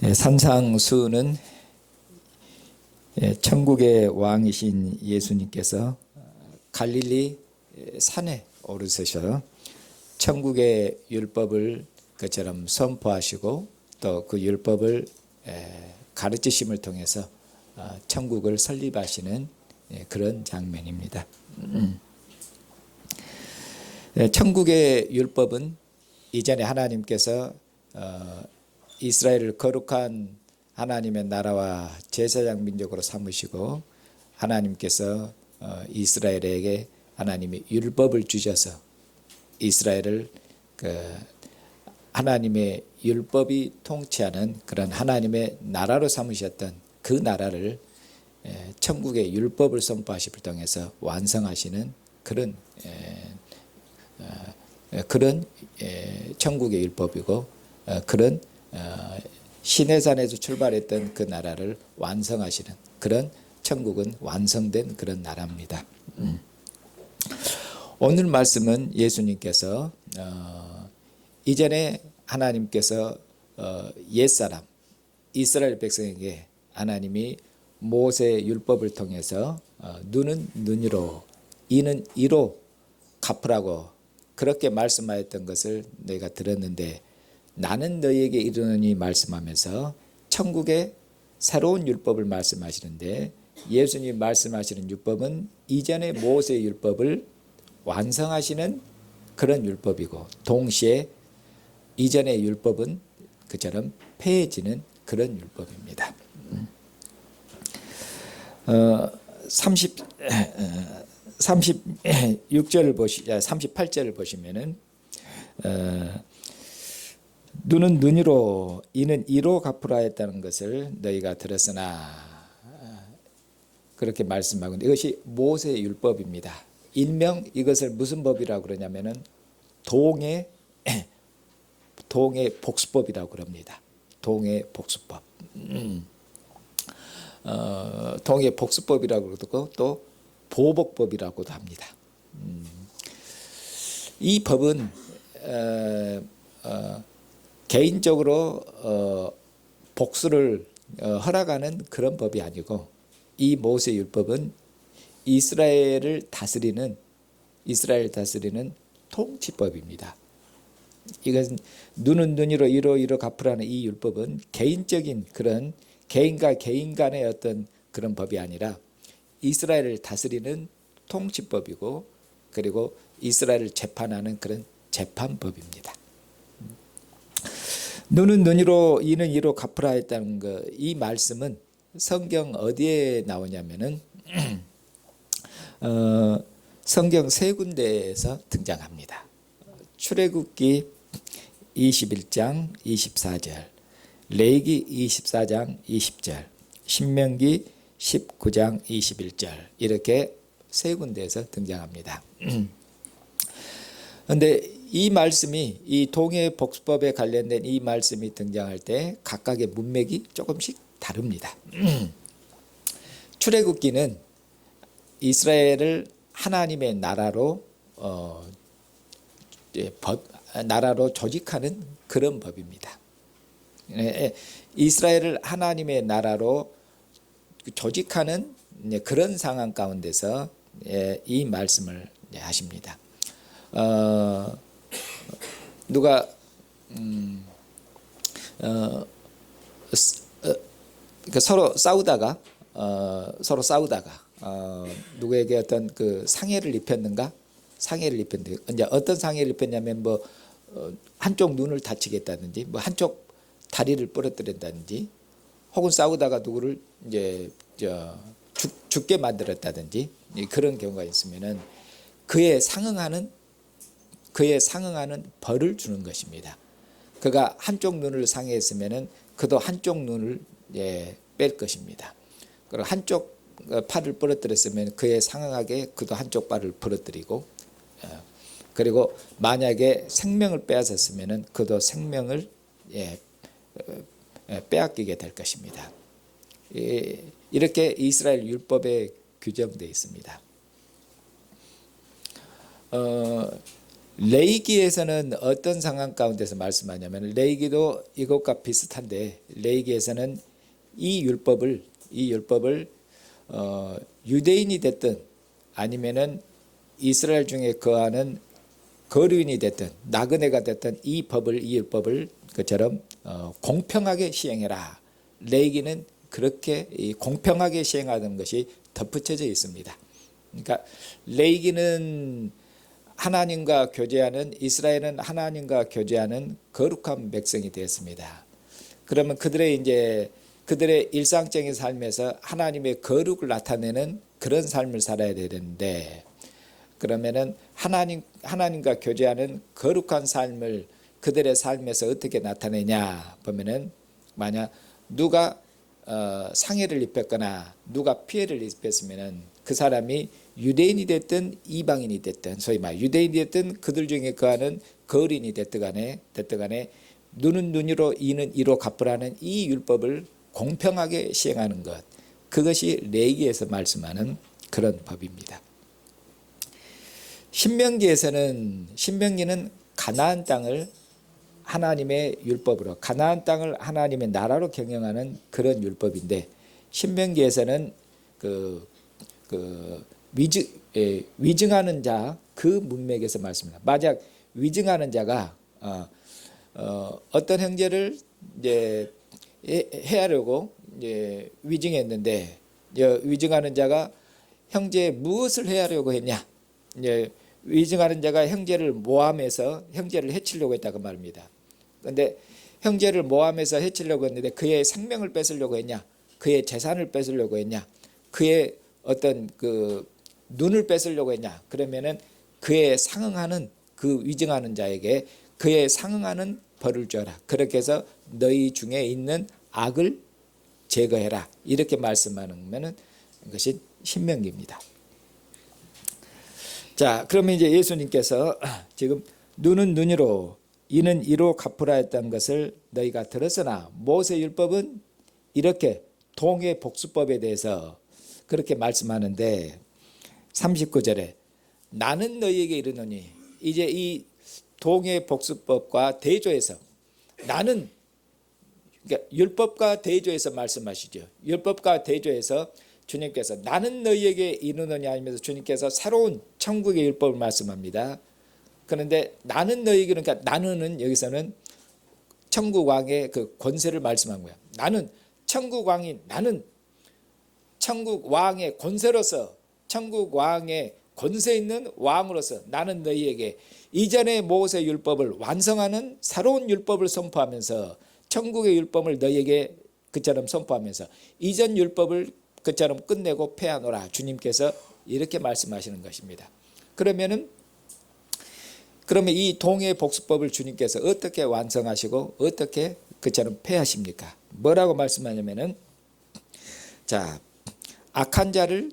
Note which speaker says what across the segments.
Speaker 1: 산상수는 천국의 왕이신 예수님께서 갈릴리 산에 오르셔서 천국의 율법을 그처럼 선포하시고 또 그 율법을 가르치심을 통해서 천국을 설립하시는 그런 장면입니다. 천국의 율법은 이전에 하나님께서 이스라엘을 거룩한 하나님의 나라와 제사장 민족으로 삼으시고 하나님께서 이스라엘에게 하나님의 율법을 주셔서 이스라엘을 하나님의 율법이 통치하는 그런 하나님의 나라로 삼으셨던 그 나라를 천국의 율법을 선포하심을 통해서 완성하시는 그런 천국의 율법이고 그런 시내산에서 출발했던 그 나라를 완성하시는 그런 천국은 완성된 그런 나라입니다. 오늘 말씀은 예수님께서 이전에 하나님께서 옛사람 이스라엘 백성에게 하나님이 모세 율법을 통해서 눈은 눈으로 이는 이로 갚으라고 그렇게 말씀하였던 것을 내가 들었는데 나는 너희에게 이르노니 말씀하면서 천국의 새로운 율법을 말씀하시는데 예수님 말씀하시는 율법은 이전의 모세 율법을 완성하시는 그런 율법이고 동시에 이전의 율법은 그처럼 폐해지는 그런 율법입니다. 38절을 보시면은 눈은 눈으로 이는 이로 갚으라 했다는 것을 너희가 들었으나 그렇게 말씀하고 있는데 이것이 모세 율법입니다. 일명 이것을 무슨 법이라고 그러냐면은 동의 복수법이라고 그럽니다. 동의 복수법. 동의 복수법이라고 그러고 또 보복법이라고도 합니다. 이 법은 개인적으로 복수를 허락하는 그런 법이 아니고 이 모세 율법은 이스라엘을 다스리는 통치법입니다. 이것은 눈은 눈으로 이로 갚으라는 이 율법은 개인적인 그런 개인과 개인 간의 어떤 그런 법이 아니라 이스라엘을 다스리는 통치법이고 그리고 이스라엘을 재판하는 그런 재판법입니다. 눈은 눈으로 이는 이로 갚으라 했다는 거, 이 말씀은 성경 어디에 나오냐면은 성경 세 군데에서 등장합니다. 출애굽기 21장 24절, 레위기 24장 20절, 신명기 19장 21절 이렇게 세 군데에서 등장합니다. 그런데 이 말씀이 이 동해 복수법에 관련된 이 말씀이 등장할 때 각각의 문맥이 조금씩 다릅니다. 출애굽기는 이스라엘을 하나님의 나라로 나라로 조직하는 그런 법입니다. 이스라엘을 하나님의 나라로 조직하는 그런 상황 가운데서 이 말씀을 하십니다. 누가 서로 싸우다가 누구에게 어떤 그 상해를 입혔는가? 상해를 입혔는데 이제 어떤 상해를 입혔냐면 뭐 한쪽 눈을 다치겠다든지 뭐 한쪽 다리를 부러뜨린다든지 혹은 싸우다가 누구를 이제 죽게 만들었다든지 그런 경우가 있으면은 그에 상응하는 벌을 주는 것입니다. 그가 한쪽 눈을 상해했으면은 그도 한쪽 눈을 뺄 것입니다. 그리고 한쪽 팔을 부러뜨렸으면 그에 상응하게 그도 한쪽 팔을 부러뜨리고 그리고 만약에 생명을 빼앗았으면 그도 생명을 빼앗기게 될 것입니다. 이렇게 이스라엘 율법에 규정되어 있습니다. 레위기에서는 어떤 상황 가운데서 말씀하냐면, 레위기도 이것과 비슷한데, 레위기에서는 이 율법을 유대인이 됐든 아니면은 이스라엘 중에 거하는 거류인이 됐든 나그네가 됐든 이 율법을 그처럼 공평하게 시행해라. 레위기는 그렇게 공평하게 시행하는 것이 덧붙여져 있습니다. 그러니까 레위기는 하나님과 교제하는, 이스라엘은 하나님과 교제하는 거룩한 백성이 되었습니다. 그러면 그들의 일상적인 삶에서 하나님의 거룩을 나타내는 그런 삶을 살아야 되는데, 그러면은 하나님과 교제하는 거룩한 삶을 그들의 삶에서 어떻게 나타내냐 보면은, 만약 누가 상해를 입혔거나 누가 피해를 입혔으면은 그 사람이 유대인이 됐든 이방인이 됐든, 소위 말 유대인이 됐든 그들 중에 거하는 거린이 됐든 간에 눈은 눈으로 이는 이로 갚으라는 이 율법을 공평하게 시행하는 것, 그것이 레위기에서 말씀하는 그런 법입니다. 신명기는 가나안 땅을 하나님의 율법으로, 가나안 땅을 하나님의 나라로 경영하는 그런 율법인데, 신명기에서는 위증하는 자, 그 문맥에서 말씀합니다. 만약 위증하는 자가 어떤 형제를 이제 해하려고 이제 위증했는데, 위증하는 자가 형제에 무엇을 해하려고 했냐? 이제 위증하는 자가 형제를 모함해서 형제를 해치려고 했다고 말입니다. 그런데 형제를 모함해서 해치려고 했는데 그의 생명을 뺏으려고 했냐? 그의 재산을 뺏으려고 했냐? 그의 어떤 눈을 뺏으려고 했냐? 그러면은 그에 상응하는, 그 위증하는 자에게 그에 상응하는 벌을 줘라. 그렇게 해서 너희 중에 있는 악을 제거해라. 이렇게 말씀하는 것이 신명기입니다. 자, 그러면 이제 예수님께서 지금 눈은 눈으로 이는 이로 갚으라 했던 것을 너희가 들었으나 모세 율법은 이렇게 동해 복수법에 대해서 그렇게 말씀하는데, 39절에 나는 너희에게 이르노니, 이제 이 동해 복수법과 대조해서, 나는, 그러니까 율법과 대조해서 말씀하시죠. 율법과 대조해서 주님께서 나는 너희에게 이르노니 하면서 주님께서 새로운 천국의 율법을 말씀합니다. 그런데 나는 너희에게, 그러니까 나는은 여기서는 천국 왕의 그 권세를 말씀한 거야. 나는 천국 왕인, 나는 천국 왕의 권세로서, 천국 왕의 권세 있는 왕으로서 나는 너희에게 이전의 모세 율법을 완성하는 새로운 율법을 선포하면서, 천국의 율법을 너희에게 그처럼 선포하면서 이전 율법을 그처럼 끝내고 폐하노라. 주님께서 이렇게 말씀하시는 것입니다. 그러면 이 동해 복수법을 주님께서 어떻게 완성하시고 어떻게 그처럼 폐하십니까? 뭐라고 말씀하냐면은, 자, 악한 자를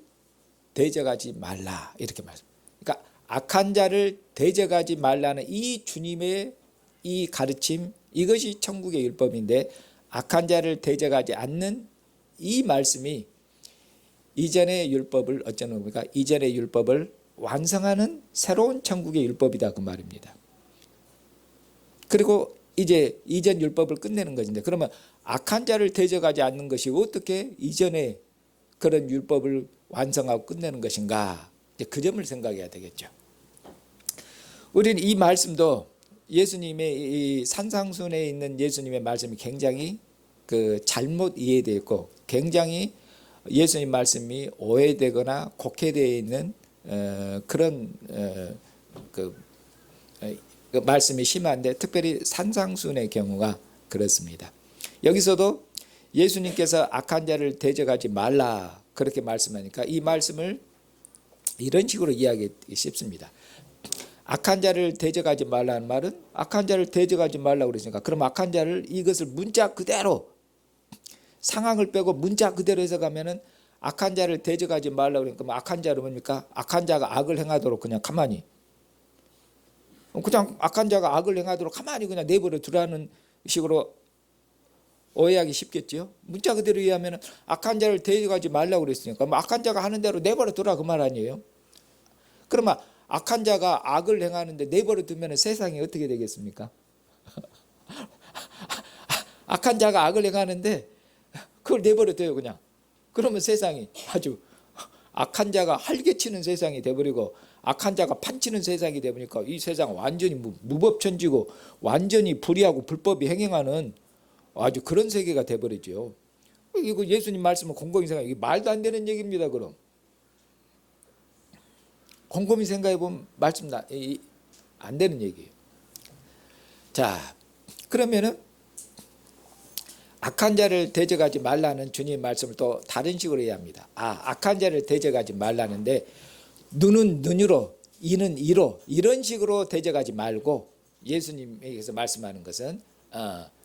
Speaker 1: 대적하지 말라, 이렇게 말씀. 그러니까 악한 자를 대적하지 말라는 이 주님의 이 가르침, 이것이 천국의 율법인데, 악한 자를 대적하지 않는 이 말씀이 이전의 율법을 어쩌는 겁니까? 이전의 율법을 완성하는 새로운 천국의 율법이다, 그 말입니다. 그리고 이제 이전 율법을 끝내는 것인데, 그러면 악한 자를 대적하지 않는 것이 어떻게 이전의 그런 율법을 완성하고 끝내는 것인가? 그 점을 생각해야 되겠죠. 우리는 이 말씀도 예수님의 이 산상순에 있는 예수님의 말씀이 굉장히 잘못 이해되어 있고, 굉장히 예수님 말씀이 오해되거나 곡해되어 있는 그런 그 말씀이 심한데, 특별히 산상순의 경우가 그렇습니다. 여기서도 예수님께서 악한 자를 대적하지 말라 그렇게 말씀하니까 이 말씀을 이런 식으로 이해하기 쉽습니다. 악한 자를 대적하지 말라는 말은 악한 자를 대적하지 말라고 그랬으니까, 그럼 악한 자를 이것을 문자 그대로, 상황을 빼고 문자 그대로 해석하면은 악한 자를 대적하지 말라고 그러니까 악한 자는 뭡니까? 악한 자가 악을 행하도록 그냥 악한 자가 악을 행하도록 가만히 그냥 내버려 두라는 식으로 오해하기 쉽겠죠. 문자 그대로 이해하면 악한 자를 대적하지 말라고 그랬으니까 악한 자가 하는 대로 내버려 두라, 그 말 아니에요. 그러면 악한 자가 악을 행하는데 내버려 두면 세상이 어떻게 되겠습니까? 악한 자가 악을 행하는데 그걸 내버려 둬요 그냥. 그러면 세상이 아주 악한 자가 활개치는 세상이 돼버리고 악한 자가 판치는 세상이 되버리니까 이 세상 완전히 무법천지고 완전히 불의하고 불법이 행행하는 아주 그런 세계가 돼버리죠. 이거 예수님 말씀은 곰곰이 생각해. 이게 말도 안 되는 얘기입니다. 그럼 곰곰이 생각해 보면 말씀 안 되는 얘기예요. 자, 그러면은 악한 자를 대적하지 말라는 주님의 말씀을 또 다른 식으로 이해합니다. 악한 자를 대적하지 말라는데 눈은 눈으로, 이는 이로 이런 식으로 대적하지 말고 예수님께서 말씀하는 것은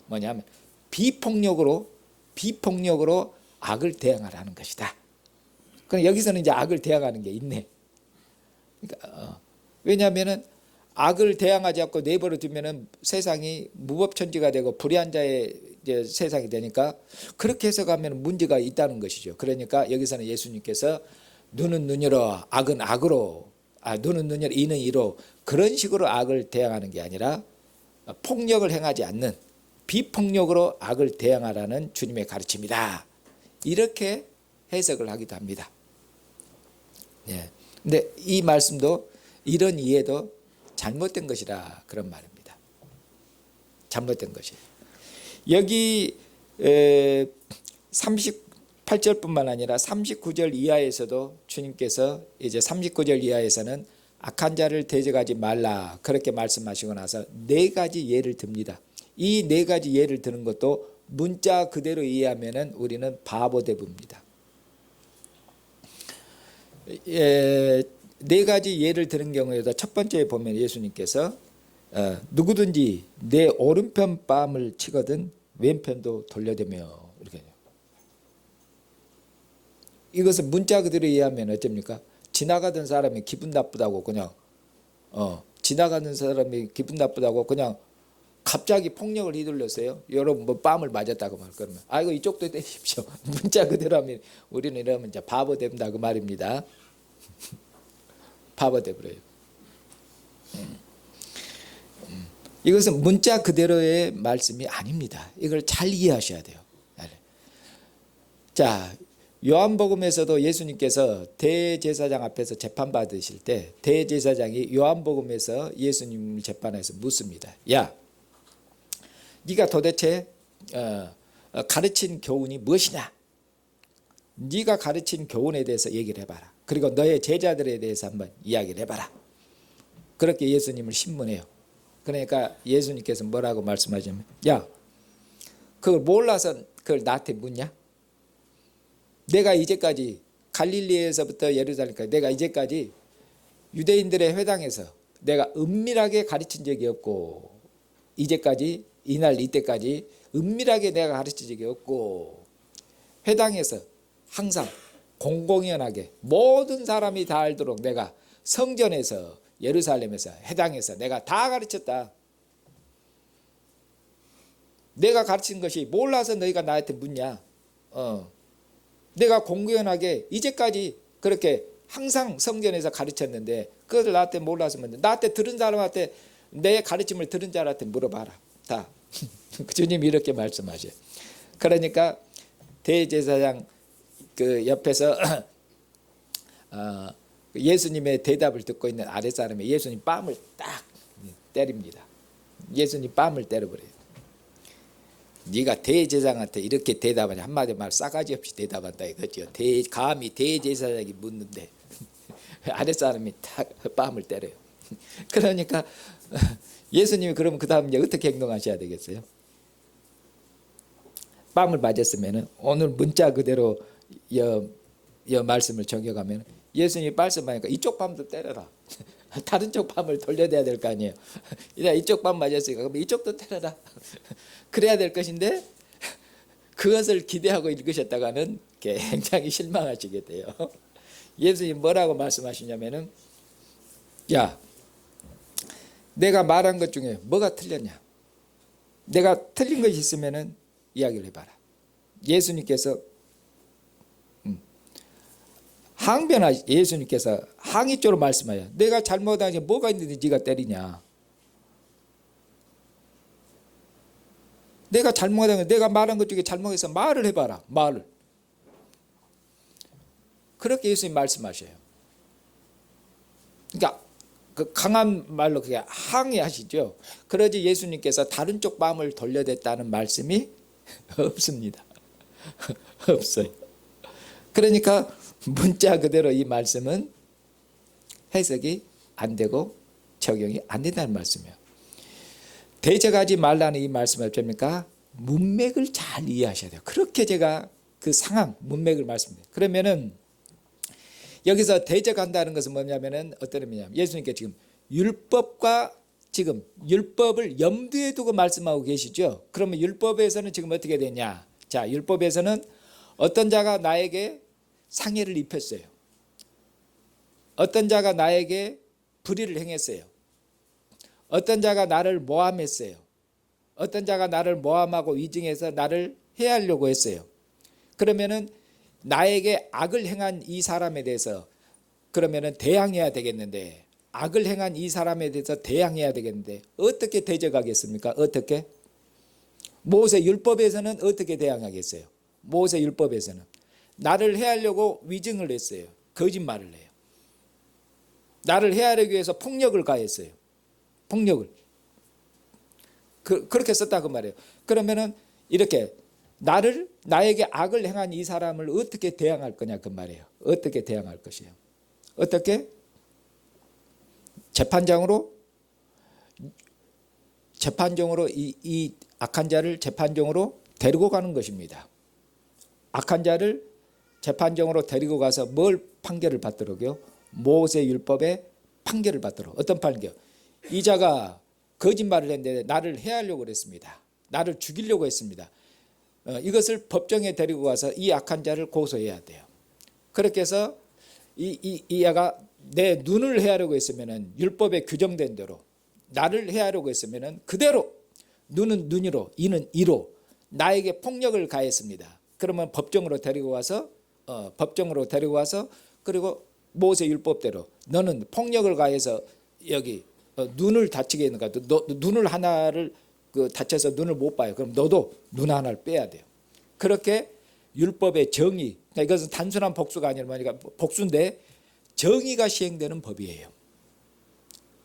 Speaker 1: 뭐냐면 비폭력으로 악을 대항하라는 것이다. 그럼 여기서는 이제 악을 대항하는 게 있네. 그러니까, 왜냐하면은 악을 대항하지 않고 내버려 두면은 세상이 무법천지가 되고 불의한 자의 이제 세상이 되니까 그렇게 해석하면 문제가 있다는 것이죠. 그러니까 여기서는 예수님께서 눈은 눈으로 악은 악으로 눈은 눈으로 이는 이로 그런 식으로 악을 대항하는 게 아니라 폭력을 행하지 않는 비폭력으로 악을 대항하라는 주님의 가르침이다. 이렇게 해석을 하기도 합니다. 예. 근데 이 말씀도 이런 이해도 잘못된 것이라 그런 말입니다. 잘못된 것이에요. 여기 38절뿐만 아니라 39절 이하에서도 주님께서 이제 39절 이하에서는 악한 자를 대적하지 말라 그렇게 말씀하시고 나서 네 가지 예를 듭니다. 이 네 가지 예를 드는 것도 문자 그대로 이해하면은 우리는 바보 대부입니다. 네 가지 예를 드는 경우에도 첫 번째에 보면 예수님께서 누구든지 내 오른편 뺨을 치거든 왼편도 돌려대며 이렇게. 이것은 문자 그대로 이해하면 어쩝니까? 지나가던 사람이 기분 나쁘다고 그냥 지나가는 사람이 기분 나쁘다고 그냥 갑자기 폭력을 휘둘렀어요. 여러분 뭐 뺨을 맞았다고 말 그러면 아이고 이쪽도 때리십시오. 문자 그대로 하면 우리는 이러면 이제 바보 됩니다 그 말입니다. 바보 돼버려요. 이것은 문자 그대로의 말씀이 아닙니다. 이걸 잘 이해하셔야 돼요. 자, 요한복음에서도 예수님께서 대제사장 앞에서 재판받으실 때 대제사장이 요한복음에서 예수님을 재판해서 묻습니다. 야, 네가 도대체 가르친 교훈이 무엇이냐? 네가 가르친 교훈에 대해서 얘기를 해봐라. 그리고 너의 제자들에 대해서 한번 이야기를 해봐라. 그렇게 예수님을 신문해요. 그러니까 예수님께서 뭐라고 말씀하시냐면 야, 그걸 몰라서 그걸 나한테 묻냐? 내가 이제까지 갈릴리에서부터 예루살렘까지 내가 이제까지 유대인들의 회당에서 내가 은밀하게 가르친 적이 없고 이제까지 이날 이때까지 은밀하게 내가 가르친 적이 없고 회당에서 항상 공공연하게 모든 사람이 다 알도록 내가 성전에서 예루살렘에서 회당에서 내가 다 가르쳤다. 내가 가르친 것이 몰라서 너희가 나한테 묻냐? 내가 공공연하게 이제까지 그렇게 항상 성전에서 가르쳤는데 그것을 나한테 몰라서 묻는데 나한테 들은 사람한테 내 가르침을 들은 자한테 물어봐라. 다. 주님이 이렇게 말씀하셔요. 그러니까 대제사장 그 옆에서 예수님의 대답을 듣고 있는 아랫사람이 예수님 뺨을 딱 때립니다. 예수님 뺨을 때려버려요. 네가 대제사장한테 이렇게 대답하냐 한마디 말 싸가지 없이 대답한다 이거죠. 감히 대제사장이 묻는데 아랫사람이 딱 뺨을 때려요. 그러니까 예수님이 그러면 그 다음 이제 어떻게 행동하셔야 되겠어요? 뺨을 맞았으면 오늘 문자 그대로 이 말씀을 적용하면 예수님이 말씀하니까 이쪽 뺨도 때려라. 다른 쪽 뺨을 돌려야 될 거 아니에요. 이쪽 뺨 맞았으니까 그럼 이쪽도 때려라. 그래야 될 것인데 그것을 기대하고 읽으셨다가는 굉장히 실망하시게 돼요. 예수님 뭐라고 말씀하시냐면은 야, 내가 말한 것 중에 뭐가 틀렸냐? 내가 틀린 것이 있으면은 이야기를 해봐라. 예수님께서 항변하 예수님께서 항의조로 말씀하여 내가 잘못한 게 뭐가 있는데 네가 때리냐. 내가 잘못한 거 내가 말한 것 중에 잘못해서 말을 해봐라. 말을. 그렇게 예수님 말씀하셔요. 그러니까 그 강한 말로 그게 항의하시죠. 그러지 예수님께서 다른 쪽 마음을 돌려댔다는 말씀이 없습니다. 없어요. 그러니까 문자 그대로 이 말씀은 해석이 안 되고 적용이 안 된다는 말씀이에요. 대적하지 말라는 이 말씀을 됩니까? 문맥을 잘 이해하셔야 돼요. 그렇게 제가 그 상황 문맥을 말씀드려요. 그러면은 여기서 대적한다는 것은 뭐냐면은 어떤 의미냐면 예수님께 지금 율법과 지금 율법을 염두에 두고 말씀하고 계시죠. 그러면 율법에서는 지금 어떻게 되냐? 자, 율법에서는 어떤 자가 나에게 상해를 입혔어요. 어떤 자가 나에게 불의를 행했어요. 어떤 자가 나를 모함했어요. 어떤 자가 나를 모함하고 위증해서 나를 해하려고 했어요. 그러면은 나에게 악을 행한 이 사람에 대해서 그러면은 대항해야 되겠는데, 악을 행한 이 사람에 대해서 대항해야 되겠는데 어떻게 대적하겠습니까? 어떻게? 모세 율법에서는 어떻게 대항하겠어요? 모세 율법에서는 나를 해하려고 위증을 했어요. 거짓말을 해요. 나를 해하려기 위해서 폭력을 가했어요. 폭력을. 그렇게 썼다 그 말이에요. 그러면은 이렇게 나에게 악을 행한 이 사람을 어떻게 대항할 거냐 그 말이에요. 어떻게 대항할 것이에요. 어떻게? 재판장으로 이 악한 자를 재판정으로 데리고 가는 것입니다. 악한 자를 재판정으로 데리고 가서 뭘 판결을 받도록요? 모세 율법의 판결을 받도록. 어떤 판결? 이 자가 거짓말을 했는데 나를 해하려고 그랬습니다. 나를 죽이려고 했습니다. 이것을 법정에 데리고 가서 이 악한 자를 고소해야 돼요. 그렇게 해서 이 아가 내 눈을 해하려고 했으면은 율법에 규정된 대로 나를 해하려고 했으면은 그대로 눈은 눈으로 이는 이로 나에게 폭력을 가했습니다. 그러면 법정으로 데리고 와서 그리고 모세 율법대로 너는 폭력을 가해서 여기 눈을 다치게 했는가? 너 눈을 하나를 다쳐서 눈을 못 봐요. 그럼 너도 눈 하나를 빼야 돼요. 그렇게 율법의 정의, 그러니까 이것은 단순한 복수가 아니라 뭐니까 복수인데 정의가 시행되는 법이에요.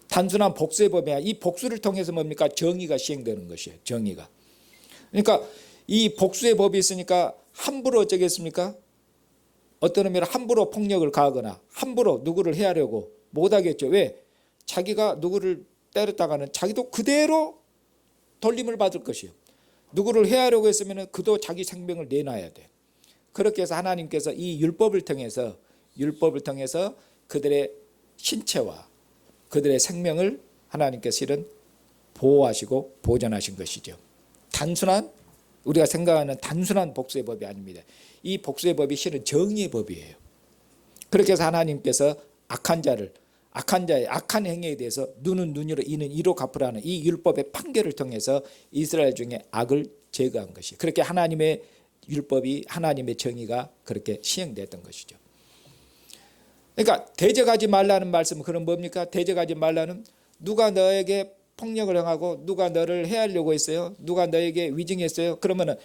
Speaker 1: 단순한 복수의 법이 아니라 이 복수를 통해서 뭡니까? 정의가 시행되는 것이에요. 정의가. 그러니까 이 복수의 법이 있으니까 함부로 어쩌겠습니까? 어떤 의미로 함부로 폭력을 가하거나 함부로 누구를 해하려고 못하겠죠. 왜? 자기가 누구를 때렸다가는 자기도 그대로 돌림을 받을 것이에요. 누구를 해하려고 했으면 그도 자기 생명을 내놔야 돼. 그렇게 해서 하나님께서 이 율법을 통해서 그들의 신체와 그들의 생명을 하나님께서 실은 보호하시고 보존하신 것이죠. 단순한 우리가 생각하는 단순한 복수의 법이 아닙니다. 이 복수의 법이 실은 정의의 법이에요. 그렇게 해서 하나님께서 악한 자의 악한 행위에 대해서 눈은 눈으로 이는 이로 갚으라는 이 율법의 판결을 통해서 이스라엘 중에 악을 제거한 것이 그렇게 하나님의 율법이 하나님의 정의가 그렇게 시행됐던 것이죠. 그러니까 대적하지 말라는 말씀은 그런 뭡니까? 대적하지 말라는 누가 너에게 폭력을 행하고 누가 너를 해하려고 했어요. 누가 너에게 위증했어요. 그러면은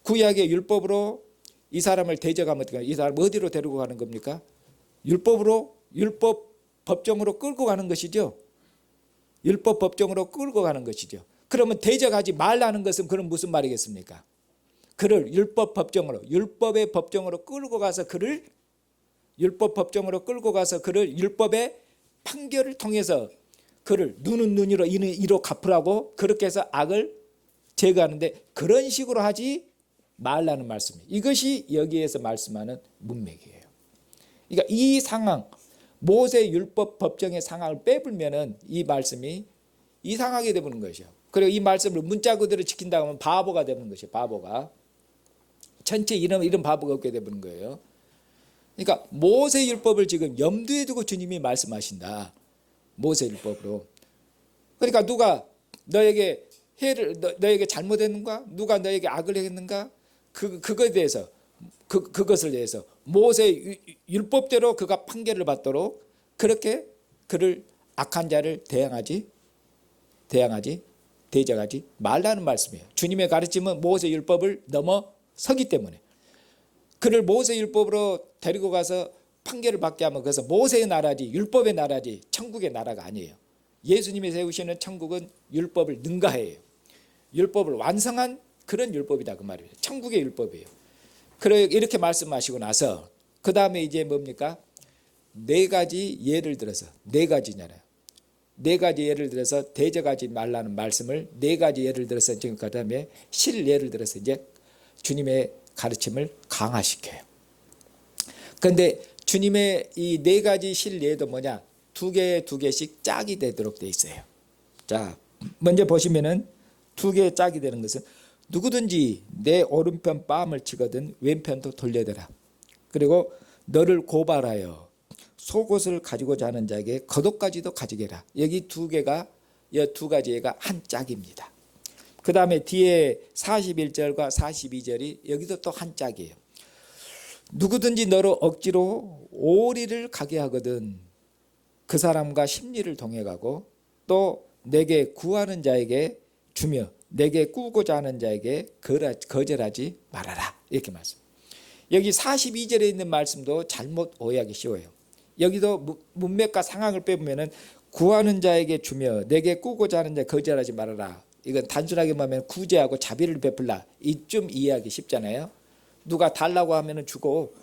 Speaker 1: 구약의 율법으로 이 사람을 대적하면 어떻게 이 사람 어디로 데리고 가는 겁니까? 율법 법정으로 끌고 가는 것이죠. 율법 법정으로 끌고 가는 것이죠. 그러면 대적하지 말라는 것은 그럼 무슨 말이겠습니까? 그를 율법의 법정으로 끌고 가서 그를 율법의 판결을 통해서 그를 눈은 눈으로 이는 이로 갚으라고 그렇게 해서 악을 제거하는데 그런 식으로 하지 말라는 말씀이에요. 이것이 여기에서 말씀하는 문맥이에요. 그러니까 이 상황 모세 율법 법정의 상황을 빼불면은 이 말씀이 이상하게 되는 것이요. 그리고 이 말씀을 문자 그대로 지킨다고 하면 바보가 되는 것이에요. 바보가. 전체 이런 바보가 없게 되는 거예요. 그러니까 모세 율법을 지금 염두에 두고 주님이 말씀하신다. 모세 율법으로. 그러니까 누가 너에게 너에게 잘못했는가? 누가 너에게 악을 했는가? 그것에 대해서 그것을 대해서 모세 율법대로 그가 판결을 받도록 그렇게 그를 악한 자를 대적하지 말라는 말씀이에요. 주님의 가르침은 모세 율법을 넘어서기 때문에 그를 모세 율법으로 데리고 가서 판결을 받게 하면 그것은 모세의 나라지 율법의 나라지 천국의 나라가 아니에요. 예수님이 세우시는 천국은 율법을 능가해요. 율법을 완성한 그런 율법이다 그 말이에요. 천국의 율법이에요. 그래 이렇게 말씀하시고 나서 그 다음에 이제 뭡니까? 네 가지 예를 들어서 네 가지잖아요. 네 가지 예를 들어서 대적하지 말라는 말씀을 네 가지 예를 들어서 지금 그 다음에 실예를 들어서 이제 주님의 가르침을 강화시켜요. 그런데 주님의 이 네 가지 실예도 뭐냐? 두 개씩 짝이 되도록 돼 있어요. 자, 먼저 보시면은 두 개 짝이 되는 것은 누구든지 내 오른편 뺨을 치거든 왼편도 돌려대라. 그리고 너를 고발하여 속옷을 가지고자 하는 자에게 겉옷까지도 가지게 해라. 여기 두 가지 예가 한 짝입니다. 그 다음에 뒤에 41절과 42절이 여기도 또 한 짝이에요. 누구든지 너로 억지로 오리를 가게 하거든 그 사람과 심리를 동행하고 또 내게 구하는 자에게 주며 내게 꾸고자 하는 자에게 거절하지 말아라. 이렇게 말씀. 여기 42절에 있는 말씀도 잘못 오해하기 쉬워요. 여기도 문맥과 상황을 빼보면 구하는 자에게 주며 내게 꾸고자 하는 자에게 거절하지 말아라. 이건 단순하게 보면 구제하고 자비를 베풀라. 이쯤 이해하기 쉽잖아요. 누가 달라고 하면 주고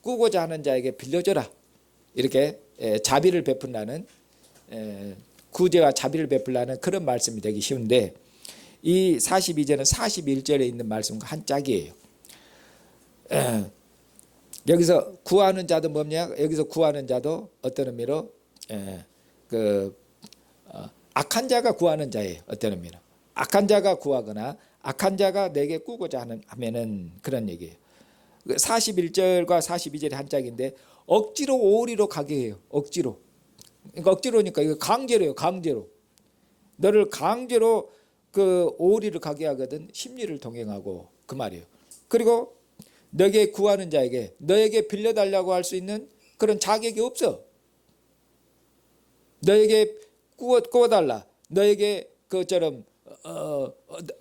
Speaker 1: 꾸고자 하는 자에게 빌려줘라. 이렇게 자비를 베푼다는 구제와 자비를 베풀라는 그런 말씀이 되기 쉬운데 이 42절은 41절에 있는 말씀과 한 짝이에요. 여기서 구하는 자도 뭐냐? 여기서 구하는 자도 어떤 의미로 악한 자가 구하는 자예요. 어떤 의미로 악한 자가 구하거나 악한 자가 내게 꾸고자 하면은 그런 얘기예요. 41절과 42절이 한 짝인데 억지로 오리로 가게 해요. 억지로. 그러니까 억지로니까 이거 강제로요. 강제로. 너를 강제로 그 오리를 가게 하거든 심리를 동행하고 그 말이에요. 그리고 너에게 구하는 자에게 너에게 빌려달라고 할 수 있는 그런 자격이 없어. 너에게 꾸어달라. 너에게 그처럼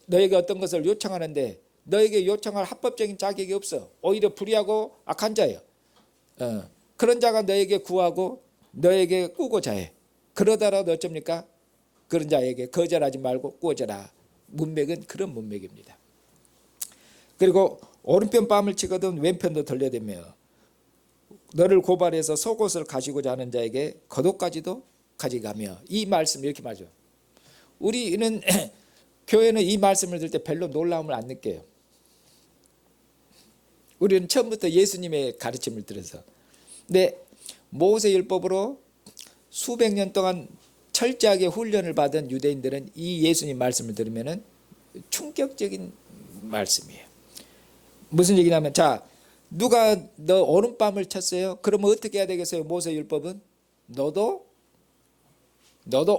Speaker 1: 너에게 어떤 것을 요청하는데 너에게 요청할 합법적인 자격이 없어. 오히려 불의하고 악한 자예요. 그런 자가 너에게 구하고 너에게 꾸고자 해. 그러다라도 어쩝니까? 그런 자에게 거절하지 말고 꾸어져라. 문맥은 그런 문맥입니다. 그리고 오른편 뺨을 치거든 왼편도 돌려대며 너를 고발해서 속옷을 가지고자 하는 자에게 겉옷까지도 가져가며 이 말씀 이렇게 말이죠. 우리는 교회는 이 말씀을 들을 때 별로 놀라움을 안 느껴요. 우리는 처음부터 예수님의 가르침을 들어서 근데 모세율법으로 수백 년 동안 철저하게 훈련을 받은 유대인들은 이 예수님 말씀을 들으면 충격적인 말씀이에요. 무슨 얘기냐면 자 누가 너 오른뺨을 쳤어요? 그러면 어떻게 해야 되겠어요? 모세율법은 너도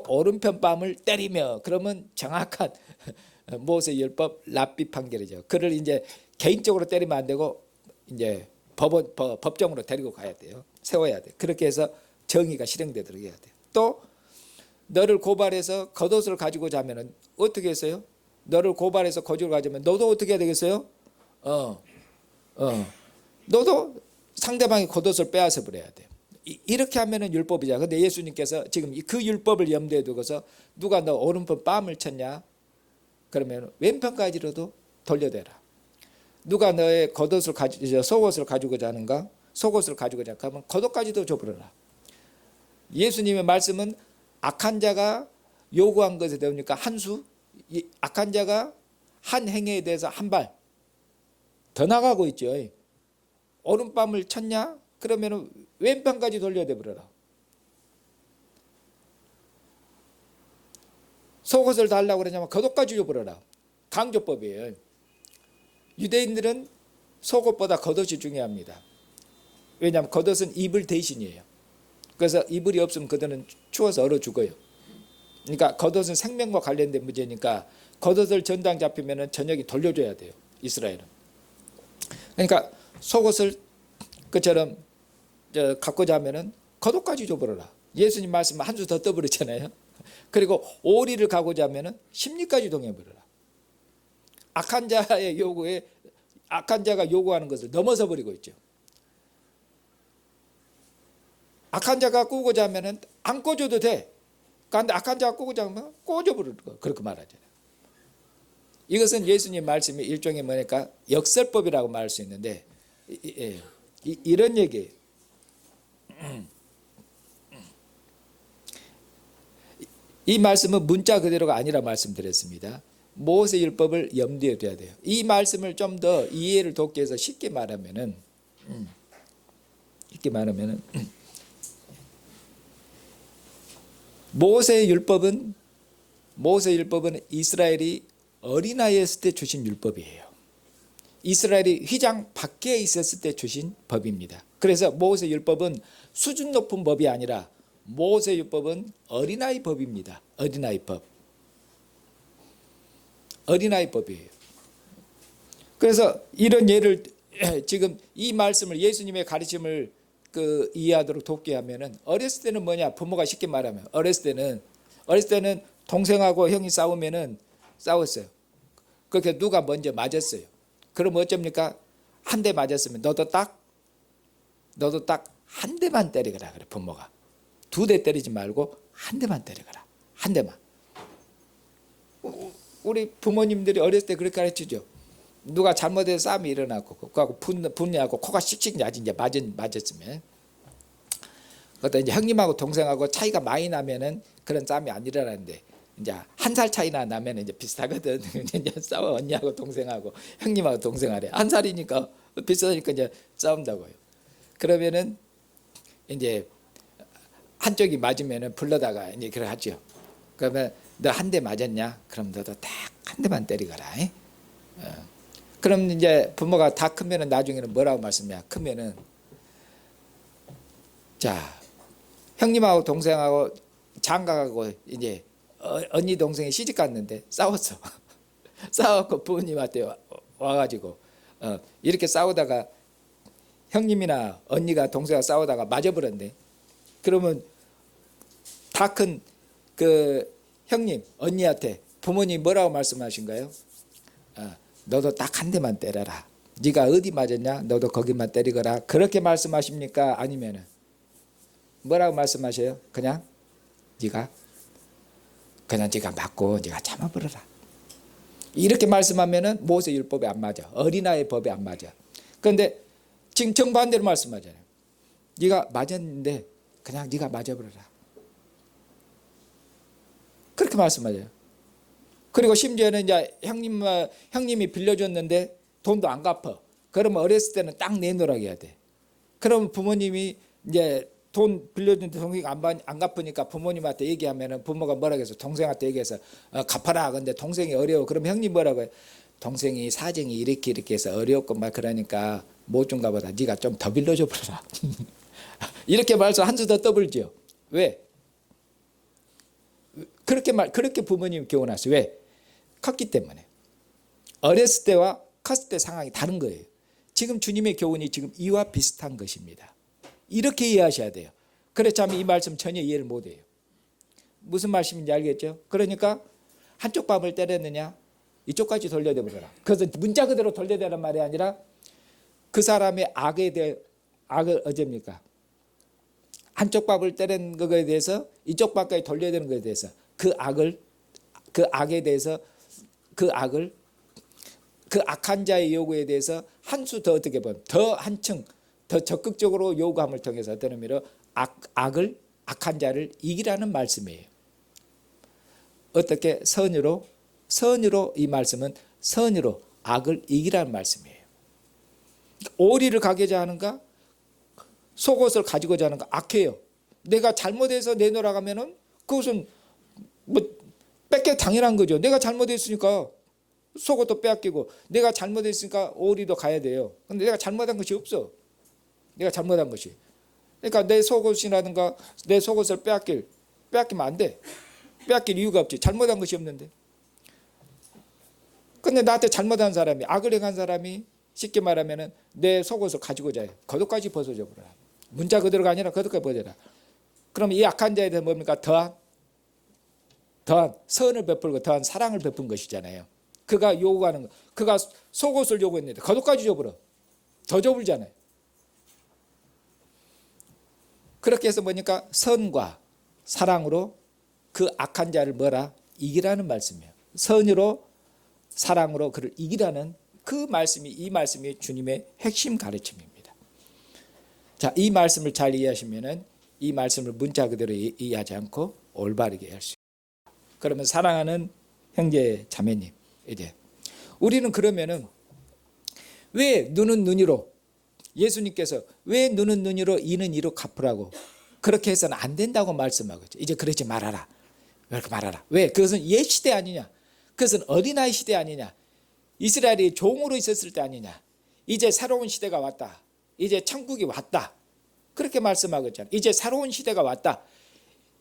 Speaker 1: 오른편 뺨을 때리며 그러면 정확한 모세율법 랍비 판결이죠. 그를 이제 개인적으로 때리면 안 되고 이제 법정으로 데리고 가야 돼요. 세워야 돼. 그렇게 해서 정의가 실행되도록 해야 돼요. 또 너를 고발해서 겉옷을 가지고 자면은 어떻게 했어요? 너를 고발해서 겉옷을 가지면 너도 어떻게 해야 되겠어요? 너도 상대방의 겉옷을 빼앗아 버려야 돼요. 이렇게 하면은 율법이죠. 근데 예수님께서 지금 그 율법을 염두에 두고서 누가 너 오른편 뺨을 쳤냐? 그러면 왼편까지로도 돌려대라. 누가 너의 겉옷을 속옷을 가지고자 하는가? 속옷을 가지고자 하면 겉옷까지도 줘버려라. 예수님의 말씀은 악한 자가 요구한 것에 대우니까 한 수, 악한 자가 한 행위에 대해서 한 발 더 나가고 있죠. 오른뺨을 쳤냐? 그러면 왼편까지 돌려대 버려라. 속옷을 달라고 그러냐면 겉옷까지 줘버려라. 강조법이에요. 유대인들은 속옷보다 겉옷이 중요합니다. 왜냐하면 겉옷은 이불 대신이에요. 그래서 이불이 없으면 그들은 추워서 얼어 죽어요. 그러니까 겉옷은 생명과 관련된 문제니까 겉옷을 전당 잡히면 저녁에 돌려줘야 돼요. 이스라엘은. 그러니까 속옷을 그처럼 갖고자 하면은 겉옷까지 줘버려라. 예수님 말씀 한 수 더 떠버렸잖아요. 그리고 오리를 가고자 하면은 심리까지 동해버려라. 악한 자의 요구에 악한 자가 요구하는 것을 넘어서 버리고 있죠. 악한 자가 꾸고자 하면은 안 꿔줘도 돼. 그런데 악한 자가 꾸고자 하면 꿔줘버릴 거. 그렇게 말하잖아요. 이것은 예수님 말씀이 일종의 뭐니까 역설법이라고 말할 수 있는데 이런 얘기예요. 이 말씀은 문자 그대로가 아니라 말씀드렸습니다. 모세 율법을 염두에 둬야 돼요. 이 말씀을 좀 더 이해를 돕기 위해서 쉽게 말하면은 모세 율법은 이스라엘이 어린아이였을 때 주신 율법이에요. 이스라엘이 휘장 밖에 있었을 때 주신 법입니다. 그래서 모세 율법은 수준 높은 법이 아니라 모세 율법은 어린아이 법입니다. 어린아이 법이에요. 그래서 이런 예를 지금 이 말씀을 예수님의 가르침을 이해하도록 돕게 하면은 어렸을 때는 뭐냐? 부모가 쉽게 말하면 어렸을 때는 동생하고 형이 싸웠어요. 그렇게 누가 먼저 맞았어요. 그럼 어쩝니까? 한 대 맞았으면 너도 딱 한 대만 때리거라 그래 부모가. 2대 때리지 말고 한 대만 때리거라. 한 대만. 우리 부모님들이 어렸을 때 그렇게 가르치죠. 누가 잘못해서 싸움이 일어나고 그거하고 분리하고 코가 씩씩 나지 이제 맞았으면. 그것도 이제 형님하고 동생하고 차이가 많이 나면은 그런 싸움이 안 일어나는데 이제 1살 차이나 나면 이제 비슷하거든. 이제 싸워 언니하고 동생하고 형님하고 동생하래. 1살이니까 비슷하니까 이제 싸운다고요. 그러면은 이제 한쪽이 맞으면은 불러다가 이제 그래 하죠. 그러면 너 한 대 맞았냐? 그럼 너도 딱 한 대만 때리거라. 그럼 이제 부모가 다 크면은 나중에는 뭐라고 말씀이야? 크면은 자 형님하고 동생하고 장가가고 이제 언니 동생이 시집 갔는데 싸웠어. 싸워갖고 부모님한테 와가지고 이렇게 싸우다가 형님이나 언니가 동생과 싸우다가 맞아버렸네. 그러면 다 큰 형님, 언니한테 부모님 뭐라고 말씀하신가요? 너도 딱 한 대만 때려라. 네가 어디 맞았냐? 너도 거기만 때리거라. 그렇게 말씀하십니까? 아니면은 뭐라고 말씀하셔요? 그냥 네가 맞고 네가 참아버려라. 이렇게 말씀하면은 모세 율법에 안 맞아. 어린아이 법에 안 맞아. 그런데 지금 정반대로 말씀하잖아요. 네가 맞았는데 그냥 네가 맞아버려라. 그렇게 말씀하죠. 그리고 심지어는 이제 형님이 빌려줬는데 돈도 안 갚아. 그러면 어렸을 때는 딱 내놓으라고 해야 돼. 그러면 부모님이 이제 돈 빌려줬는데 동생이 안 갚으니까 부모님한테 얘기하면은 부모가 뭐라고 해서 동생한테 얘기해서 갚아라. 근데 동생이 어려워. 그럼 형님 뭐라고 해? 동생이 사정이 이렇게 해서 어려웠고 막 그러니까 못 준가 보다. 네가 좀 더 빌려줘 버려라. 이렇게 말해서 한 수 더 떠불죠. 왜? 그렇게 부모님 교훈하세요. 왜? 컸기 때문에. 어렸을 때와 컸을 때 상황이 다른 거예요. 지금 주님의 교훈이 지금 이와 비슷한 것입니다. 이렇게 이해하셔야 돼요. 그렇지 않으면 이 말씀 전혀 이해를 못해요. 무슨 말씀인지 알겠죠? 그러니까 한쪽 밥을 때렸느냐? 이쪽까지 돌려대버려라. 그래서 문자 그대로 돌려대란 말이 아니라 그 사람의 악을 어쩝니까? 한쪽 밥을 때린 것에 대해서 이쪽 밥까지 돌려대는 것에 대해서 그 악에 대해서 그 악한 자의 요구에 대해서 한 수 더 어떻게 보면 더 한층 더 적극적으로 요구함을 통해서 어떤 의미로 악한 자를 이기라는 말씀이에요. 어떻게 선으로 이 말씀은 선으로 악을 이기라는 말씀이에요. 오리를 가고자 하는가? 속옷을 가지고자 하는가? 악해요. 내가 잘못해서 내놓으라고 하면은 그것은 뺏겨 당연한 거죠. 내가 잘못했으니까 속옷도 빼앗기고 내가 잘못했으니까 오리도 가야 돼요. 근데 내가 잘못한 것이 없어. 내가 잘못한 것이. 그러니까 내 속옷이라든가 내 속옷을 빼앗기면 안 돼. 빼앗길 이유가 없지. 잘못한 것이 없는데. 근데 나한테 잘못한 사람이 악을 행한 사람이 쉽게 말하면은 내 속옷을 가지고 자요. 겉옷까지 벗어져 버려라. 문자 그대로가 아니라 겉옷까지 벗어라. 그럼 이 악한 자에 대해 뭡니까? 더한 선을 베풀고 더한 사랑을 베푼 것이잖아요. 그가 요구하는 거. 그가 속옷을 요구했는데 겉옷까지 줘버려. 더 줘버리잖아요. 그렇게 해서 뭐니까 선과 사랑으로 그 악한 자를 뭐라? 이기라는 말씀이에요. 선으로 사랑으로 그를 이기라는 그 말씀이, 이 말씀이 주님의 핵심 가르침입니다. 자, 이 말씀을 잘 이해하시면은 이 말씀을 문자 그대로 이해하지 않고 올바르게 할 수 있습니다. 그러면 사랑하는 형제 자매님, 이제 우리는 그러면은 왜 눈은 눈이로, 예수님께서 왜 눈은 눈이로 이는 이로 갚으라고 그렇게 해서는 안 된다고 말씀하고 있죠. 이제 그러지 말아라. 왜 이렇게 말아라. 왜? 그것은 옛 시대 아니냐. 그것은 어린아이 시대 아니냐. 이스라엘이 종으로 있었을 때 아니냐. 이제 새로운 시대가 왔다. 이제 천국이 왔다. 그렇게 말씀하고 있잖아요. 이제 새로운 시대가 왔다.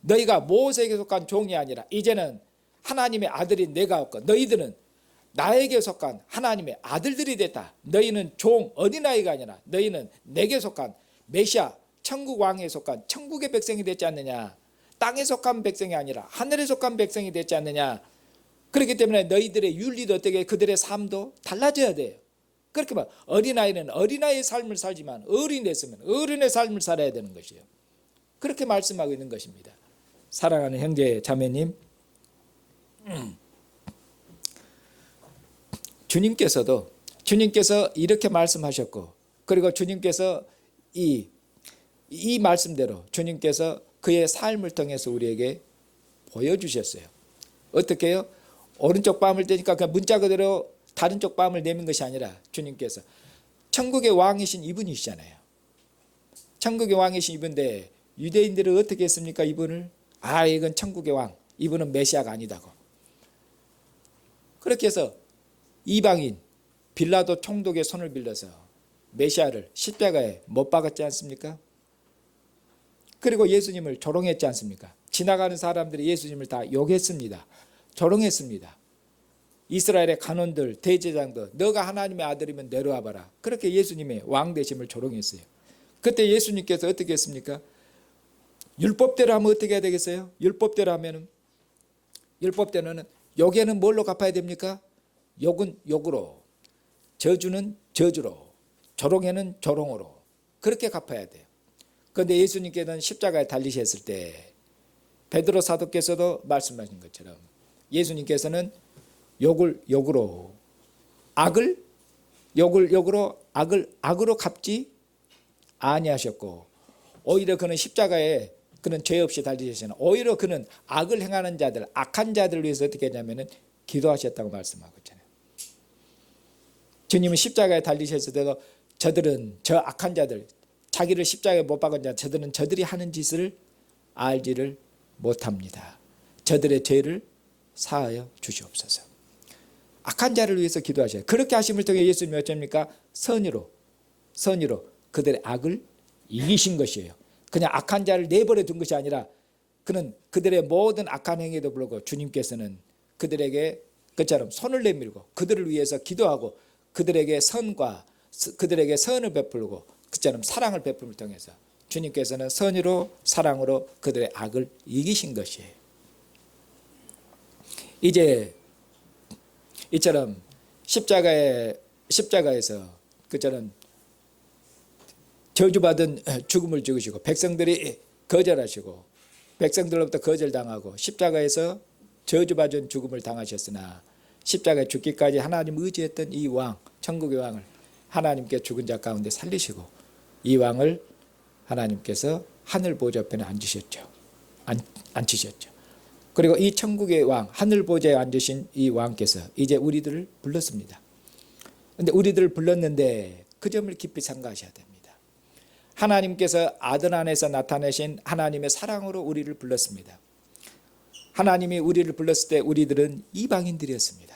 Speaker 1: 너희가 모세에게 속한 종이 아니라 이제는 하나님의 아들인 내가 없고 너희들은 나에게 속한 하나님의 아들들이 됐다. 너희는 종 어린아이가 아니라 너희는 내게 속한 메시아 천국 왕에 속한 천국의 백성이 됐지 않느냐. 땅에 속한 백성이 아니라 하늘에 속한 백성이 됐지 않느냐. 그렇기 때문에 너희들의 윤리도 어떻게 그들의 삶도 달라져야 돼요. 그렇게 말 어린아이는 어린아이의 삶을 살지만 어른이 됐으면 어른의 삶을 살아야 되는 것이에요. 그렇게 말씀하고 있는 것입니다. 사랑하는 형제 자매님, 주님께서 이렇게 말씀하셨고 그리고 주님께서 이 말씀대로 주님께서 그의 삶을 통해서 우리에게 보여주셨어요. 어떻게 해요? 오른쪽 뺨을 떼니까 그냥 문자 그대로 다른 쪽 뺨을 내민 것이 아니라 주님께서 천국의 왕이신 이분이시잖아요. 천국의 왕이신 이분인데 유대인들은 어떻게 했습니까? 이분을 이건 천국의 왕, 이분은 메시아가 아니다고. 그렇게 해서 이방인 빌라도 총독의 손을 빌려서 메시아를 십자가에 못 박았지 않습니까? 그리고 예수님을 조롱했지 않습니까? 지나가는 사람들이 예수님을 다 욕했습니다. 조롱했습니다. 이스라엘의 간원들, 대제장들, 너가 하나님의 아들이면 내려와봐라. 그렇게 예수님의 왕 되심을 조롱했어요. 그때 예수님께서 어떻게 했습니까? 율법대로 하면 어떻게 해야 되겠어요? 율법대로는 욕에는 뭘로 갚아야 됩니까? 욕은 욕으로, 저주는 저주로, 조롱에는 조롱으로 그렇게 갚아야 돼요. 그런데 예수님께서는 십자가에 달리셨을 때 베드로 사도께서도 말씀하신 것처럼 예수님께서는 욕을 욕으로, 욕을 욕으로, 악으로 갚지 아니하셨고 오히려 그는 십자가에 그는 죄 없이 달리셨으나 오히려 그는 악을 행하는 자들, 악한 자들을 위해서 어떻게 했냐면은 기도하셨다고 말씀하고 있잖아요. 주님은 십자가에 달리셨을 때도 저들은 저 악한 자들, 자기를 십자가에 못 박은 자, 저들이 하는 짓을 알지를 못합니다. 저들의 죄를 사하여 주시옵소서. 악한 자를 위해서 기도하셔요. 그렇게 하심을 통해 예수님이 어쩝니까? 선의로 그들의 악을 이기신 것이에요. 그냥 악한 자를 내버려 둔 것이 아니라 그는 그들의 모든 악한 행위에도 불구하고 주님께서는 그들에게 그처럼 손을 내밀고 그들을 위해서 기도하고 그들에게 선을 베풀고 그처럼 사랑을 베풀을 통해서 주님께서는 선의로 사랑으로 그들의 악을 이기신 것이에요. 이제 이처럼 십자가에서 그처럼 저주받은 죽음을 죽으시고 백성들이 거절하시고 백성들로부터 거절당하고 십자가에서 저주받은 죽음을 당하셨으나 십자가에 죽기까지 하나님 의지했던 이 왕, 천국의 왕을 하나님께 죽은 자 가운데 살리시고 이 왕을 하나님께서 하늘 보좌편에 앉으셨죠. 앉히셨죠. 그리고 이 천국의 왕, 하늘 보좌에 앉으신 이 왕께서 이제 우리들을 불렀습니다. 그런데 우리들을 불렀는데 그 점을 깊이 생각하셔야 됩니다. 하나님께서 아들 안에서 나타내신 하나님의 사랑으로 우리를 불렀습니다. 하나님이 우리를 불렀을 때 우리들은 이방인들이었습니다.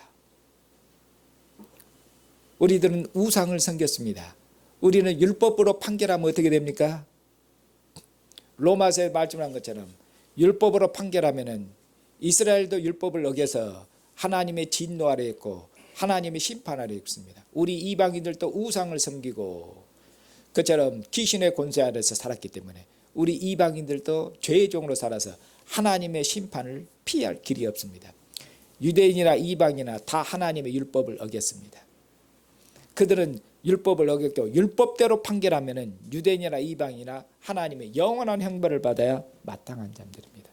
Speaker 1: 우리들은 우상을 섬겼습니다. 우리는 율법으로 판결하면 어떻게 됩니까? 로마서에 말씀한 것처럼 율법으로 판결하면은 이스라엘도 율법을 어겨서 하나님의 진노 아래 있고 하나님이 심판하려 있습니다. 우리 이방인들도 우상을 섬기고 그처럼 귀신의 권세 아래서 살았기 때문에 우리 이방인들도 죄의 종으로 살아서 하나님의 심판을 피할 길이 없습니다. 유대인이나 이방이나 다 하나님의 율법을 어겼습니다. 그들은 율법을 어겼고 율법대로 판결하면 유대인이나 이방이나 하나님의 영원한 형벌을 받아야 마땅한 자들입니다.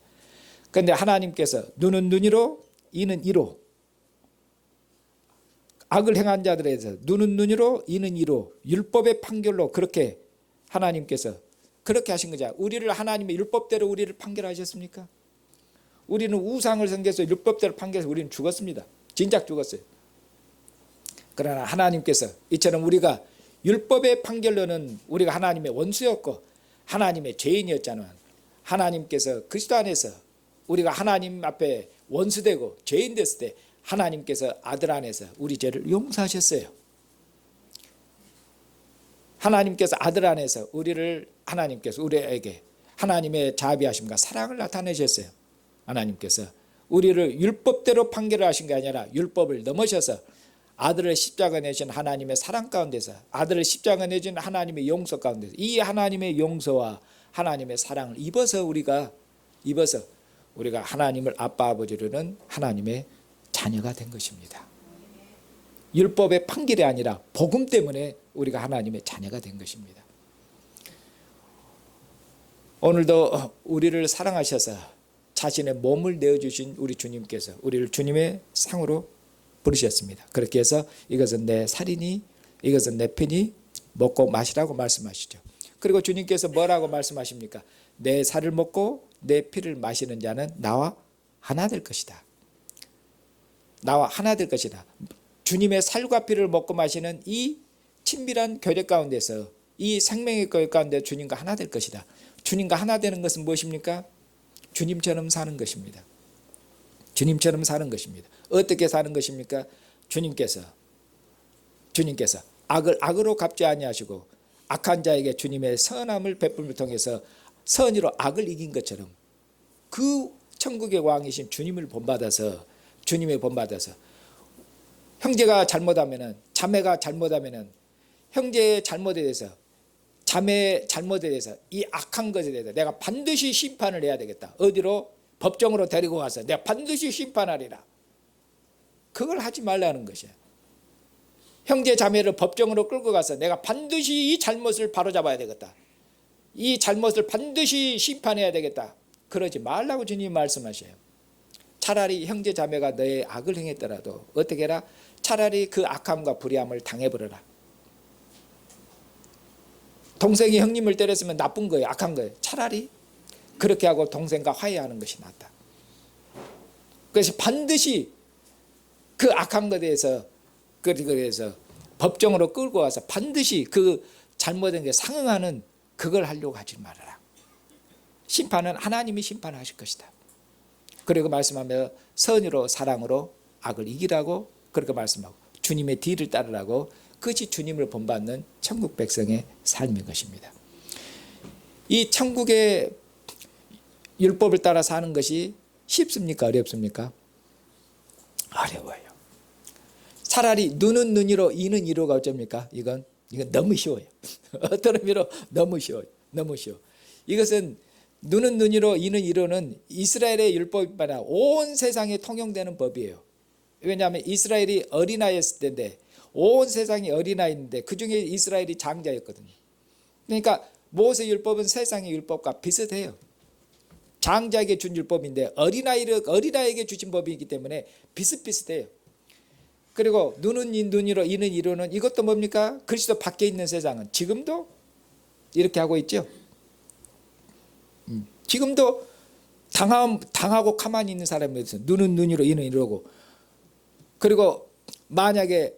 Speaker 1: 그런데 하나님께서 눈은 눈이로 이는 이로, 악을 행한 자들에 대해서 눈은 눈이로 이는 이로, 율법의 판결로 그렇게 하나님께서 그렇게 하신 거죠. 우리를 하나님의 율법대로 우리를 판결하셨습니까? 우리는 우상을 섬겨서 율법대로 판결해서 우리는 죽었습니다. 진작 죽었어요. 그러나 하나님께서 이처럼 우리가 율법의 판결로는 우리가 하나님의 원수였고 하나님의 죄인이었잖아요. 하나님께서 그리스도 안에서 우리가 하나님 앞에 원수되고 죄인 됐을 때 하나님께서 아들 안에서 우리 죄를 용서하셨어요. 하나님께서 아들 안에서 하나님께서 우리에게 하나님의 자비하심과 사랑을 나타내셨어요. 하나님께서 우리를 율법대로 판결을 하신 게 아니라 율법을 넘으셔서 아들을 십자가 내신 하나님의 사랑 가운데서 아들을 십자가 내신 하나님의 용서 가운데서 이 하나님의 용서와 하나님의 사랑을 입어서 우리가 하나님을 아빠 아버지로는 하나님의 자녀가 된 것입니다. 율법의 판결이 아니라 복음 때문에 우리가 하나님의 자녀가 된 것입니다. 오늘도 우리를 사랑하셔서 자신의 몸을 내어주신 우리 주님께서 우리를 주님의 상으로 부르셨습니다. 그렇게 해서 이것은 내 살이니 이것은 내 피니 먹고 마시라고 말씀하시죠. 그리고 주님께서 뭐라고 말씀하십니까? 내 살을 먹고 내 피를 마시는 자는 나와 하나 될 것이다. 나와 하나 될 것이다. 주님의 살과 피를 먹고 마시는 이 친밀한 교제 가운데서 이 생명의 교회 가운데 주님과 하나 될 것이다. 주님과 하나 되는 것은 무엇입니까? 주님처럼 사는 것입니다. 주님처럼 사는 것입니다. 어떻게 사는 것입니까? 주님께서 악을 악으로 갚지 아니하시고 악한 자에게 주님의 선함을 베풀음을 통해서 선의로 악을 이긴 것처럼 그 천국의 왕이신 주님을 본받아서 형제가 잘못하면은 자매가 잘못하면은 형제의 잘못에 대해서 자매의 잘못에 대해서 이 악한 것에 대해서 내가 반드시 심판을 해야 되겠다. 어디로? 법정으로 데리고 가서 내가 반드시 심판하리라. 그걸 하지 말라는 것이에요. 형제 자매를 법정으로 끌고 가서 내가 반드시 이 잘못을 바로잡아야 되겠다. 이 잘못을 반드시 심판해야 되겠다. 그러지 말라고 주님이 말씀하셔요. 차라리 형제 자매가 너의 악을 행했더라도 어떻게 해라? 차라리 그 악함과 불의함을 당해버려라. 동생이 형님을 때렸으면 나쁜 거예요. 악한 거예요. 차라리 그렇게 하고 동생과 화해하는 것이 낫다. 그래서 반드시 그 악한 것에 대해서 그래서 법정으로 끌고 와서 반드시 그 잘못된 게 상응하는 그걸 하려고 하지 말아라. 심판은 하나님이 심판하실 것이다. 그리고 말씀하며 선의로 사랑으로 악을 이기라고 그렇게 말씀하고 주님의 뒤를 따르라고 그것이 주님을 본받는 천국 백성의 삶인 것입니다. 이 천국의 율법을 따라 사는 것이 쉽습니까? 어렵습니까? 어려워요. 차라리 눈은 눈이로 이는 이로가 어쩝니까? 이건 너무 쉬워요. 어떤 의미로 너무 쉬워요. 너무 쉬워. 이것은 눈은 눈이로 이는 이로는 이스라엘의 율법이 아니라 온 세상에 통용되는 법이에요. 왜냐하면 이스라엘이 어린아이였을 때인데 온 세상이 어린아이인데 그중에 이스라엘이 장자였거든요. 그러니까 모세 율법은 세상의 율법과 비슷해요. 장자에게 준 율법인데 어린아이에게 주신 법이기 때문에 비슷비슷해요. 그리고 눈은 눈이로 이는 이로는 이것도 뭡니까? 그리스도 밖에 있는 세상은 지금도 이렇게 하고 있죠. 지금도 당하고 가만히 있는 사람에 대해서 눈은 눈이로 이는 이로고 그리고 만약에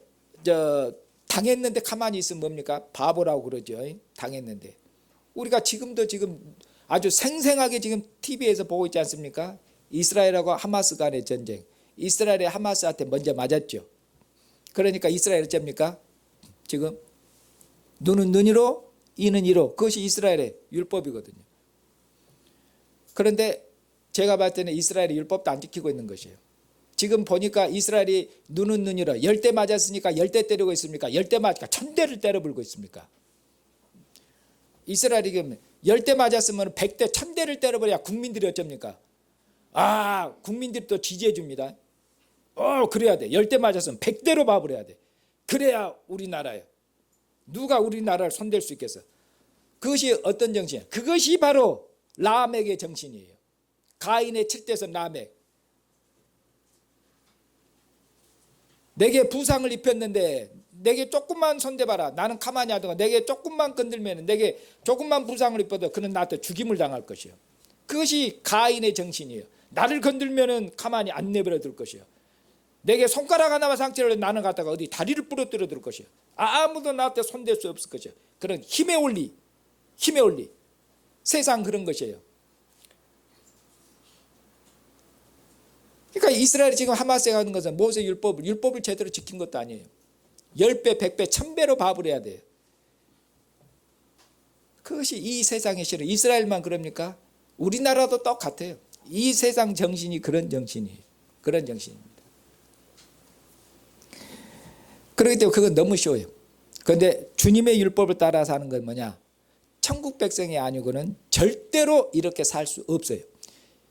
Speaker 1: 당했는데 가만히 있으면 뭡니까? 바보라고 그러죠. 당했는데 우리가 지금 아주 생생하게 지금 TV에서 보고 있지 않습니까? 이스라엘하고 하마스 간의 전쟁. 이스라엘이 하마스한테 먼저 맞았죠. 그러니까 이스라엘 어쩝니까? 지금 눈은 눈이로 이는 이로 그것이 이스라엘의 율법이거든요. 그런데 제가 봤을 때는 이스라엘이 율법도 안 지키고 있는 것이에요. 지금 보니까 이스라엘이 눈은 눈이라 열대 맞았으니까 열대 때리고 있습니까? 열대 맞으니까 천대를 때려불고 있습니까? 이스라엘이 지금 열대 맞았으면 100대, 1000대를 때려버려야 국민들이 어쩝니까? 국민들이 또 지지해 줍니다. 그래야 돼. 열대 맞았으면 100대로 봐버려야 돼. 그래야 우리나라야. 누가 우리나라를 손댈 수 있겠어? 그것이 어떤 정신이야? 그것이 바로 라멕의 정신이에요. 가인의 7대선 라멕. 내게 부상을 입혔는데 내게 조금만 손대봐라. 나는 가만히 하다가 내게 조금만 건들면, 내게 조금만 부상을 입어도 그는 나한테 죽임을 당할 것이요. 그것이 가인의 정신이에요. 나를 건들면 가만히 안 내버려 둘 것이요. 내게 손가락 하나만 상처를 나는 갖다가 어디 다리를 부러뜨려 둘 것이요. 아무도 나한테 손댈 수 없을 것이요. 그런 힘의 원리, 힘의 원리. 세상 그런 것이에요. 그러니까 이스라엘이 지금 하마스에 가는 것은 모세 율법을 제대로 지킨 것도 아니에요. 10배, 100배, 1000배로 봐버려야 돼요. 그것이 이 세상의 실은. 이스라엘만 그럽니까? 우리나라도 똑같아요. 이 세상 정신이 그런 정신이에요. 그런 정신입니다. 그렇기 때문에 그건 너무 쉬워요. 그런데 주님의 율법을 따라서 하는 건 뭐냐? 천국 백성이 아니고는 절대로 이렇게 살 수 없어요.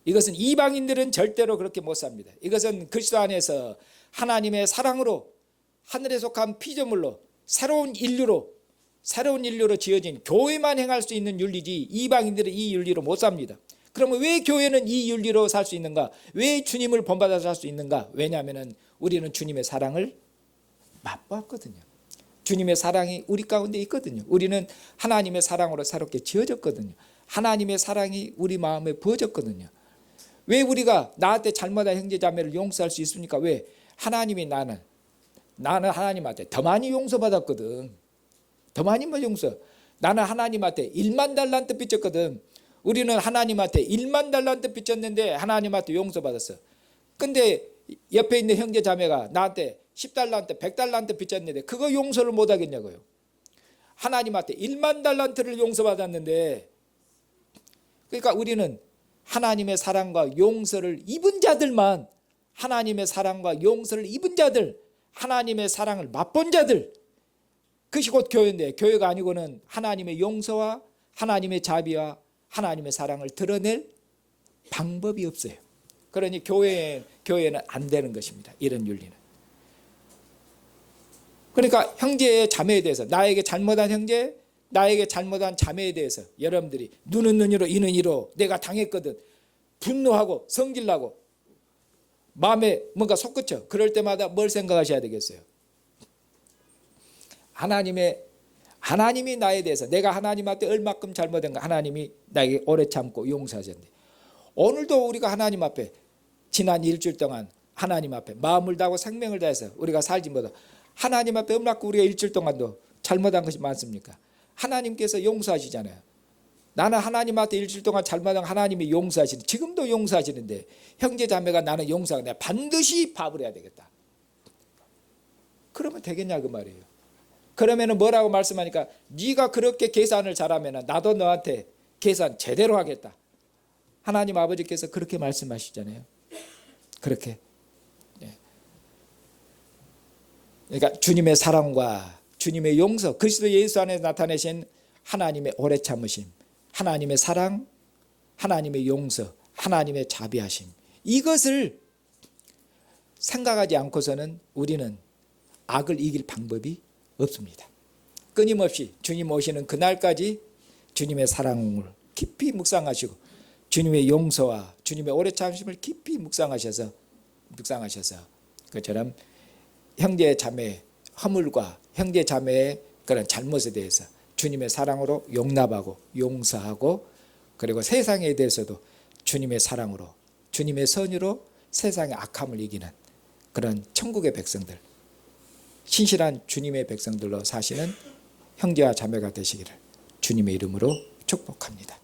Speaker 1: 이것은 이방인들은 절대로 그렇게 못 삽니다. 이것은 그리스도 안에서 하나님의 사랑으로 하늘에 속한 피조물로 새로운 인류로 지어진 교회만 행할 수 있는 윤리지 이방인들은 이 윤리로 못 삽니다. 그러면 왜 교회는 이 윤리로 살 수 있는가? 왜 주님을 본받아서 살 수 있는가? 왜냐하면 우리는 주님의 사랑을 맛보았거든요. 주님의 사랑이 우리 가운데 있거든요. 우리는 하나님의 사랑으로 새롭게 지어졌거든요. 하나님의 사랑이 우리 마음에 부어졌거든요. 왜 우리가 나한테 잘못한 형제 자매를 용서할 수 있습니까? 왜? 하나님이 나는 하나님한테 더 많이 용서받았거든. 더 많이 용서. 나는 하나님한테 1만 달란트 빚졌거든. 우리는 하나님한테 1만 달란트 빚졌는데 하나님한테 용서받았어. 근데 옆에 있는 형제 자매가 나한테 10달란트, 100달란트 빚졌는데 그거 용서를 못 하겠냐고요. 하나님한테 1만 달란트를 용서받았는데, 그러니까 우리는 하나님의 사랑과 용서를 입은 자들만, 하나님의 사랑과 용서를 입은 자들, 하나님의 사랑을 맛본 자들, 그것이 곧 교회인데, 교회가 아니고는 하나님의 용서와 하나님의 자비와 하나님의 사랑을 드러낼 방법이 없어요. 그러니 교회는 안 되는 것입니다. 이런 윤리는. 그러니까 형제의 자매에 대해서, 나에게 잘못한 형제, 나에게 잘못한 자매에 대해서 여러분들이 눈은 눈으로 이는 이로 내가 당했거든 분노하고 성질나고 마음에 뭔가 솟구쳐. 그럴 때마다 뭘 생각하셔야 되겠어요? 하나님이 나에 대해서 내가 하나님한테 얼마큼 잘못한가 하나님이 나에게 오래 참고 용서하셨는데, 오늘도 우리가 하나님 앞에 지난 일주일 동안 하나님 앞에 마음을 다하고 생명을 다해서 우리가 살지 못하고 하나님 앞에 얼마큼 우리가 일주일 동안도 잘못한 것이 많습니까? 하나님께서 용서하시잖아요. 나는 하나님한테 일주일 동안 잘못한 하나님이 용서하시는, 지금도 용서하시는데 형제 자매가 나는 용서하고 내가 반드시 밥을 해야 되겠다. 그러면 되겠냐 그 말이에요. 그러면 뭐라고 말씀하니까 네가 그렇게 계산을 잘하면 나도 너한테 계산 제대로 하겠다. 하나님 아버지께서 그렇게 말씀하시잖아요. 그렇게. 그러니까 주님의 사랑과 주님의 용서, 그리스도 예수 안에 나타내신 하나님의 오래 참으심, 하나님의 사랑, 하나님의 용서, 하나님의 자비하심, 이것을 생각하지 않고서는 우리는 악을 이길 방법이 없습니다. 끊임없이 주님 오시는 그날까지 주님의 사랑을 깊이 묵상하시고 주님의 용서와 주님의 오래 참으심을 깊이 묵상하셔서 그처럼 형제 자매의 허물과 형제 자매의 그런 잘못에 대해서 주님의 사랑으로 용납하고 용서하고, 그리고 세상에 대해서도 주님의 사랑으로 주님의 선유로 세상의 악함을 이기는 그런 천국의 백성들, 신실한 주님의 백성들로 사시는 형제와 자매가 되시기를 주님의 이름으로 축복합니다.